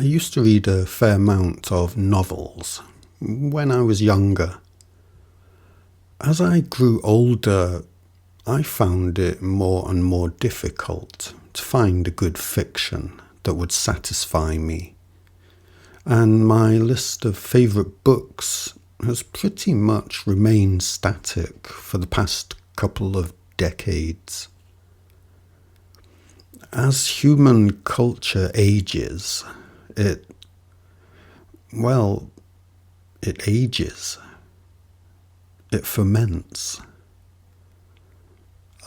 I used to read a fair amount of novels when I was younger. As I grew older, I found it more and more difficult to find a good fiction that would satisfy me. And my list of favourite books has pretty much remained static for the past couple of decades. As human culture ages, it ages. It ferments.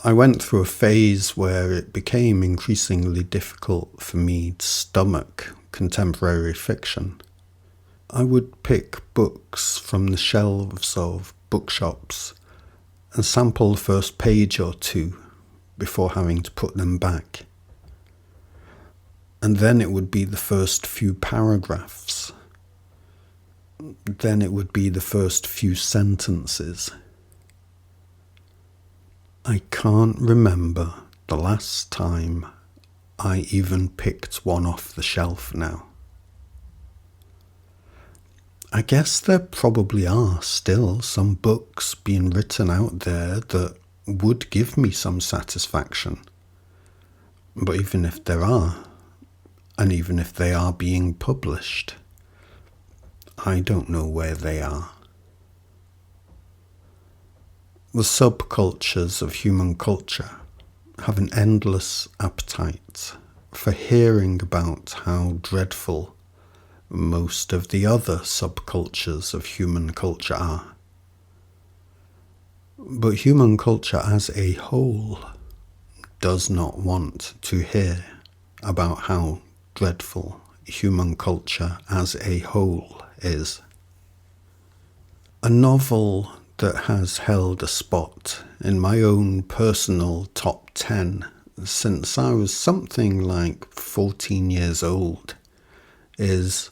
I went through a phase where it became increasingly difficult for me to stomach contemporary fiction. I would pick books from the shelves of bookshops and sample the first page or two before having to put them back. And then it would be the first few paragraphs. Then it would be the first few sentences. I can't remember the last time I even picked one off the shelf now. I guess there probably are still some books being written out there that would give me some satisfaction. But even if there are, and even if they are being published, I don't know where they are. The subcultures of human culture have an endless appetite for hearing about how dreadful most of the other subcultures of human culture are. But human culture as a whole does not want to hear about how dreadful human culture as a whole is. A novel that has held a spot in my own personal top 10 since I was something like 14 years old is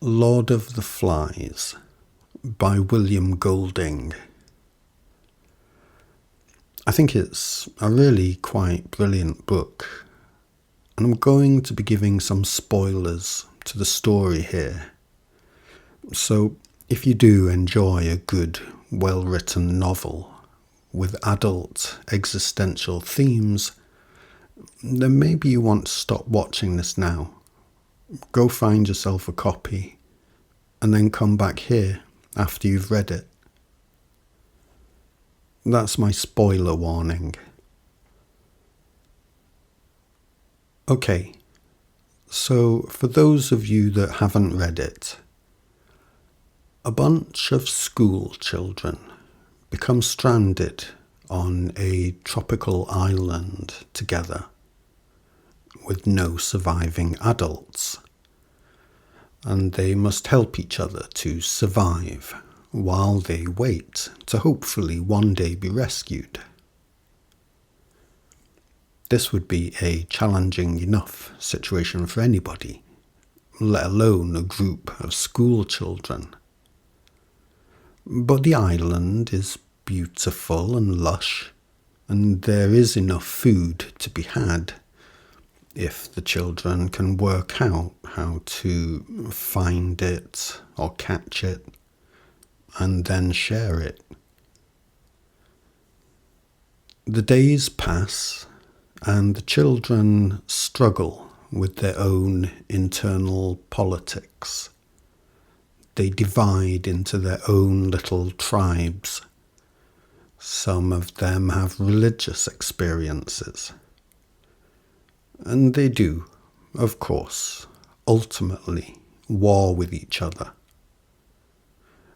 Lord of the Flies by William Golding. I think it's a really quite brilliant book, and I'm going to be giving some spoilers to the story here. So if you do enjoy a good, well-written novel with adult existential themes, then maybe you want to stop watching this now. Go find yourself a copy and then come back here after you've read it. That's my spoiler warning. Okay, so for those of you that haven't read it, a bunch of school children become stranded on a tropical island together with no surviving adults, and they must help each other to survive while they wait to hopefully one day be rescued. This would be a challenging enough situation for anybody, let alone a group of school children. But the island is beautiful and lush, and there is enough food to be had if the children can work out how to find it or catch it and then share it. The days pass and the children struggle with their own internal politics. They divide into their own little tribes. Some of them have religious experiences. And they do, of course, ultimately war with each other.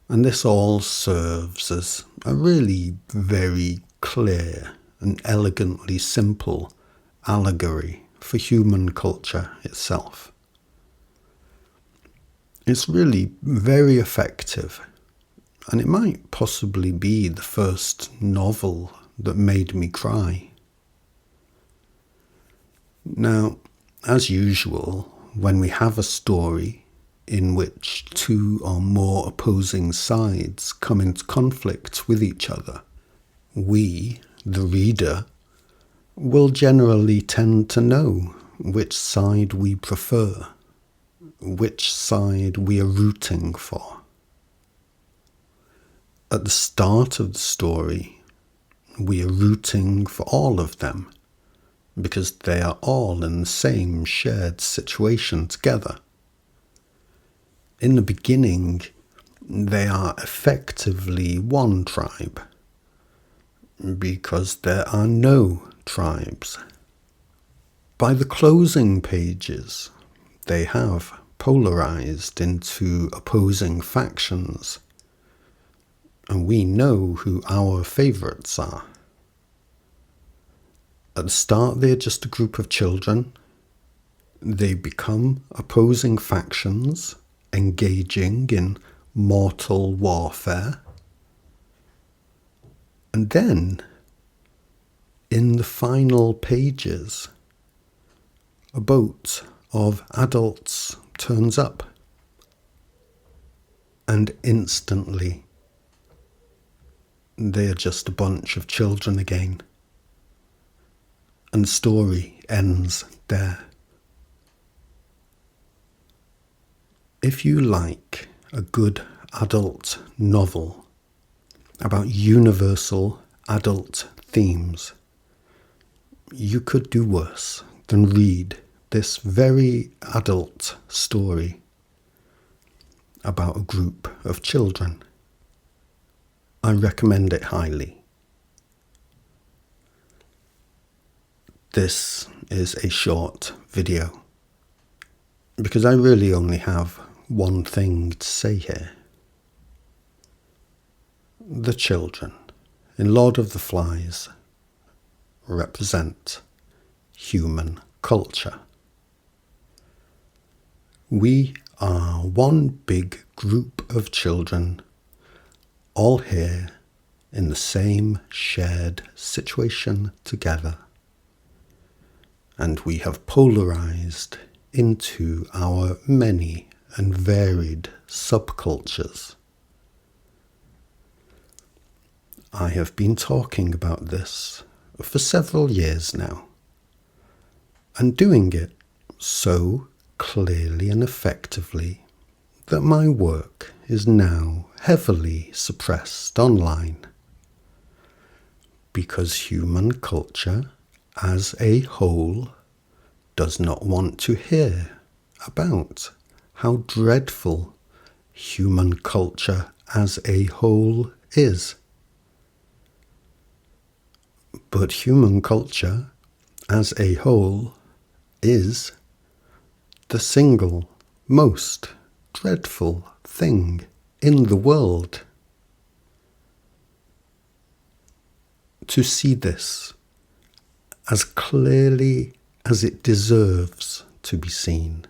And this all serves as a really very clear and elegantly simple allegory for human culture itself. It's really very effective, and it might possibly be the first novel that made me cry. Now, as usual, when we have a story in which two or more opposing sides come into conflict with each other, we, the reader, will generally tend to know which side we prefer, which side we are rooting for. At the start of the story, we are rooting for all of them because they are all in the same shared situation together. In the beginning, they are effectively one tribe because there are no tribes. By the closing pages, they have polarized into opposing factions, and we know who our favorites are. At the start, they're just a group of children. They become opposing factions, engaging in mortal warfare. And then, in the final pages, a boat of adults turns up. And instantly, they're just a bunch of children again. And the story ends there. If you like a good adult novel about universal adult themes, you could do worse than read this very adult story about a group of children. I recommend it highly. This is a short video because I really only have one thing to say here. The children in Lord of the Flies represent human culture. We are one big group of children, all here in the same shared situation together. And we have polarized into our many and varied subcultures. I have been talking about this for several years now, and doing it so clearly and effectively that my work is now heavily suppressed online, because human culture as a whole does not want to hear about how dreadful human culture as a whole is. But human culture as a whole is the single most dreadful thing in the world. To see this as clearly as it deserves to be seen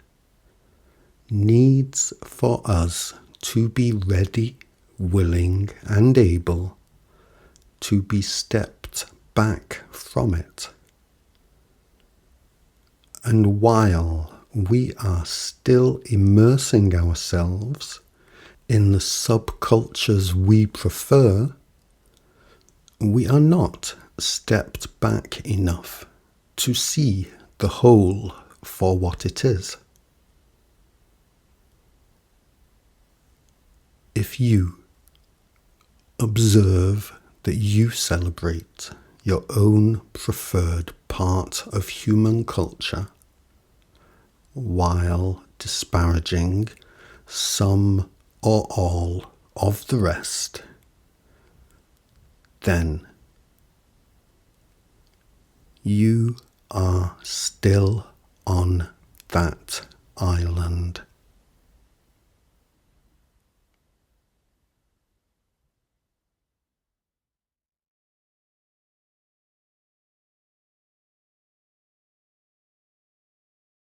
needs for us to be ready, willing, and able to be stepped back from it. And while we are still immersing ourselves in the subcultures we prefer, we are not stepped back enough to see the whole for what it is. If you observe that you celebrate your own preferred part of human culture while disparaging some or all of the rest, then you are still on that island